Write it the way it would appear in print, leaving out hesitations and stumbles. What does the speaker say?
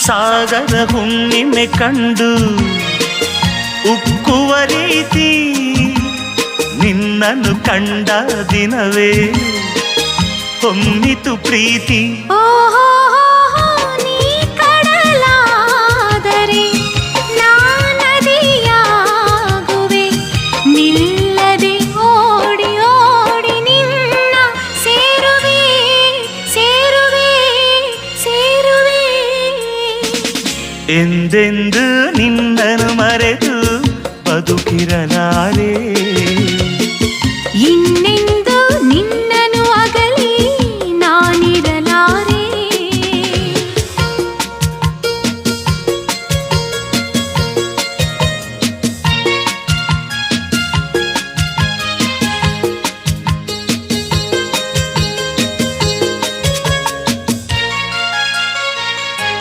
ಸಾಗರ ಹುಣ್ಣಿಮೆ ಕಂಡು ಉಕ್ಕುವ ರೀತಿ ನಿನ್ನನ್ನು ಕಂಡ ದಿನವೇ ಹೊಮ್ಮಿತು ಪ್ರೀತಿ. ನೀ ಕಡಲಾದರೆ ನಾನದಿಯಾಗುವೆ, ನಿಲ್ಲದೆ ಓಡಿ ಓಡಿ ನಿನ್ನ ಸೇರುವೆ ಸೇರುವೆ ಸೇರುವೆ. ಎಂದೆಂದು ನಿನ್ನನ್ನು ಮರೆತು ಬದುಕಿರಲಾರೆ, ಇನ್ನೆಂದು